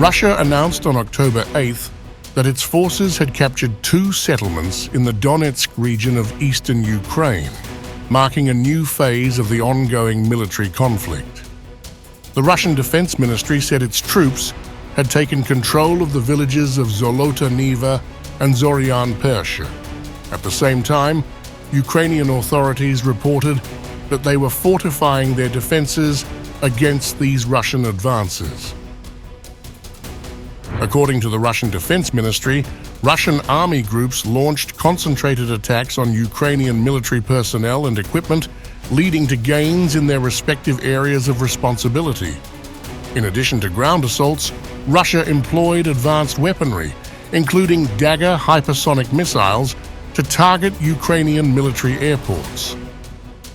Russia announced on October 8th that its forces had captured 2 settlements in the Donetsk region of eastern Ukraine, marking a new phase of the ongoing military conflict. The Russian Defense Ministry said its troops had taken control of the villages of Zolota Nyva and Zoryane Pershe. At the same time, Ukrainian authorities reported that they were fortifying their defenses against these Russian advances. According to the Russian Defense Ministry, Russian army groups launched concentrated attacks on Ukrainian military personnel and equipment, leading to gains in their respective areas of responsibility. In addition to ground assaults, Russia employed advanced weaponry, including Dagger hypersonic missiles, to target Ukrainian military airports.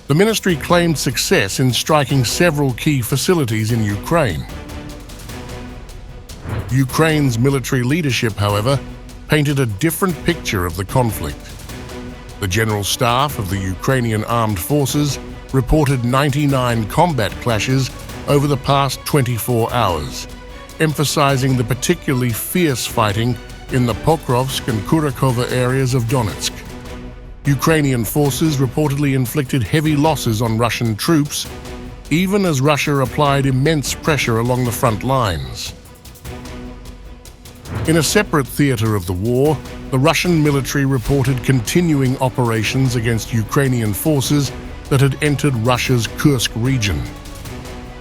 The ministry claimed success in striking several key facilities in Ukraine. Ukraine's military leadership, however, painted a different picture of the conflict. The General Staff of the Ukrainian Armed Forces reported 99 combat clashes over the past 24 hours, emphasizing the particularly fierce fighting in the Pokrovsk and Kurakovo areas of Donetsk. Ukrainian forces reportedly inflicted heavy losses on Russian troops, even as Russia applied immense pressure along the front lines. In a separate theater of the war, the Russian military reported continuing operations against Ukrainian forces that had entered Russia's Kursk region.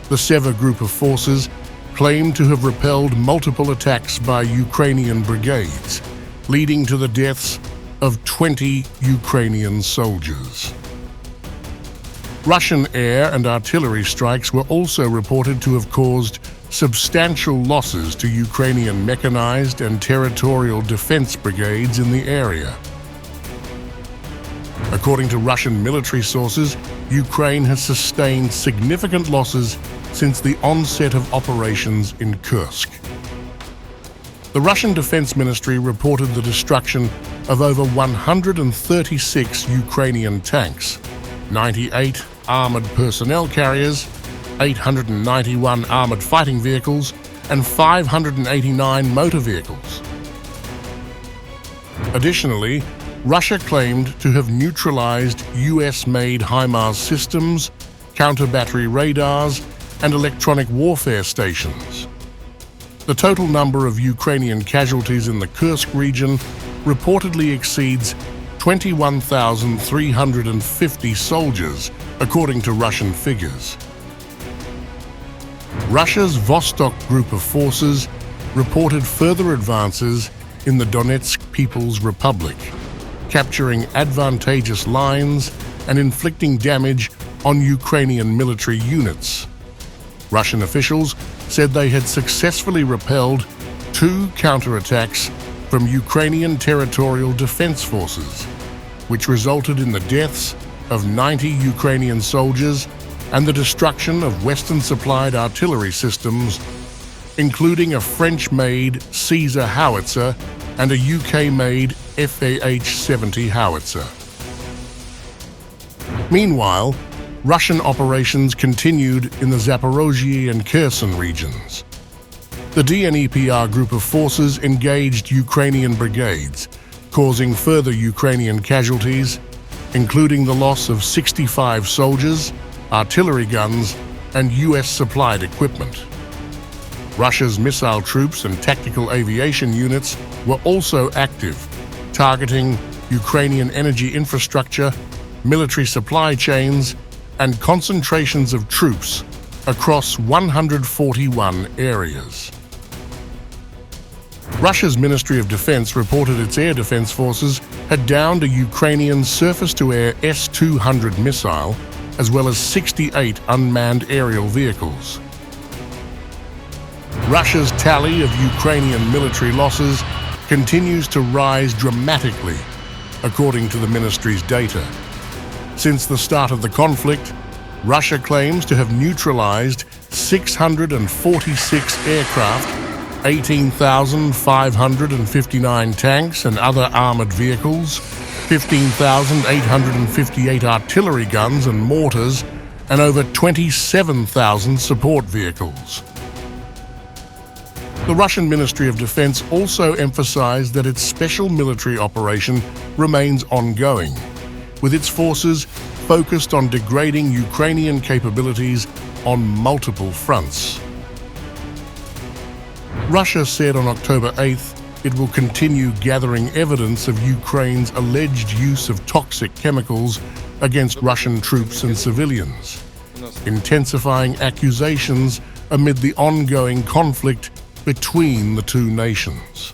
The Seva group of forces claimed to have repelled multiple attacks by Ukrainian brigades, leading to the deaths of 20 Ukrainian soldiers. Russian air and artillery strikes were also reported to have caused substantial losses to Ukrainian mechanized and territorial defense brigades in the area. According to Russian military sources, Ukraine has sustained significant losses since the onset of operations in Kursk. The Russian Defense Ministry reported the destruction of over 136 Ukrainian tanks, 98 armored personnel carriers, 891 armored fighting vehicles, and 589 motor vehicles. Additionally, Russia claimed to have neutralized US-made HIMARS systems, counter-battery radars, and electronic warfare stations. The total number of Ukrainian casualties in the Kursk region reportedly exceeds 21,350 soldiers, according to Russian figures. Russia's Vostok group of forces reported further advances in the Donetsk People's Republic, capturing advantageous lines and inflicting damage on Ukrainian military units. Russian officials said they had successfully repelled 2 counterattacks from Ukrainian territorial defense forces, which resulted in the deaths of 90 Ukrainian soldiers and the destruction of Western-supplied artillery systems, including a French-made Caesar howitzer and a UK-made FAH-70 howitzer. Meanwhile, Russian operations continued in the Zaporozhye and Kherson regions. The DNEPR group of forces engaged Ukrainian brigades, causing further Ukrainian casualties, including the loss of 65 soldiers, artillery guns, and US-supplied equipment. Russia's missile troops and tactical aviation units were also active, targeting Ukrainian energy infrastructure, military supply chains, and concentrations of troops across 141 areas. Russia's Ministry of Defense reported its air defense forces had downed a Ukrainian surface-to-air S-200 missile, as well as 68 unmanned aerial vehicles. Russia's tally of Ukrainian military losses continues to rise dramatically, according to the ministry's data. Since the start of the conflict, Russia claims to have neutralized 646 aircraft, 18,559 tanks and other armored vehicles, 15,858 artillery guns and mortars, and over 27,000 support vehicles. The Russian Ministry of Defense also emphasized that its special military operation remains ongoing, with its forces focused on degrading Ukrainian capabilities on multiple fronts. Russia said on October 8th it will continue gathering evidence of Ukraine's alleged use of toxic chemicals against Russian troops and civilians, intensifying accusations amid the ongoing conflict between the two nations.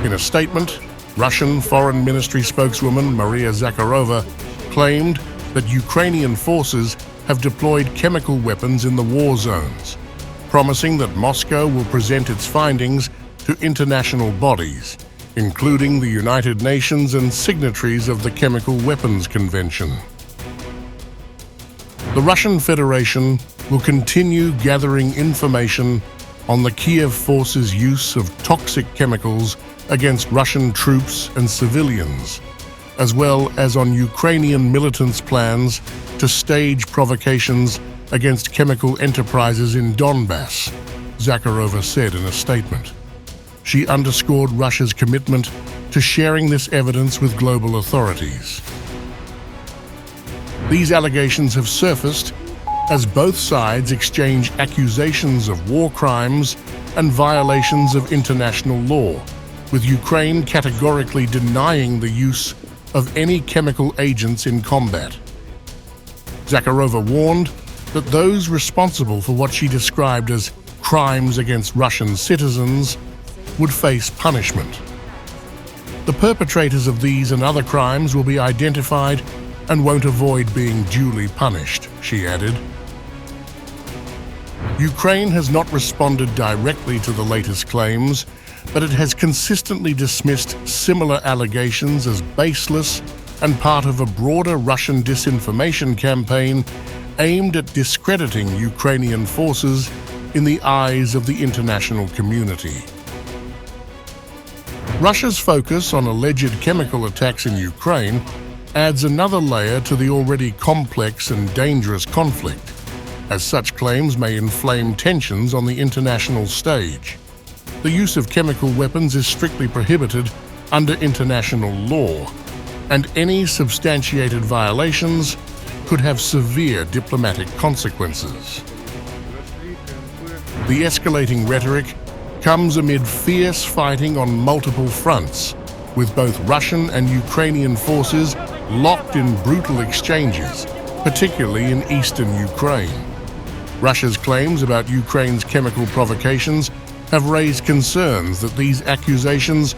In a statement, Russian Foreign Ministry spokeswoman Maria Zakharova claimed that Ukrainian forces have deployed chemical weapons in the war zones, promising that Moscow will present its findings to international bodies, including the United Nations and signatories of the Chemical Weapons Convention. The Russian Federation will continue gathering information on the Kiev forces' use of toxic chemicals against Russian troops and civilians, as well as on Ukrainian militants' plans to stage provocations against chemical enterprises in Donbass, Zakharova said in a statement. She underscored Russia's commitment to sharing this evidence with global authorities. These allegations have surfaced as both sides exchange accusations of war crimes and violations of international law, with Ukraine categorically denying the use of any chemical agents in combat. Zakharova warned that those responsible for what she described as crimes against Russian citizens would face punishment. The perpetrators of these and other crimes will be identified and won't avoid being duly punished, she added. Ukraine has not responded directly to the latest claims, but it has consistently dismissed similar allegations as baseless and part of a broader Russian disinformation campaign aimed at discrediting Ukrainian forces in the eyes of the international community. Russia's focus on alleged chemical attacks in Ukraine adds another layer to the already complex and dangerous conflict, as such claims may inflame tensions on the international stage. The use of chemical weapons is strictly prohibited under international law, and any substantiated violations could have severe diplomatic consequences. The escalating rhetoric comes amid fierce fighting on multiple fronts, with both Russian and Ukrainian forces locked in brutal exchanges, particularly in eastern Ukraine. Russia's claims about Ukraine's chemical provocations have raised concerns that these accusations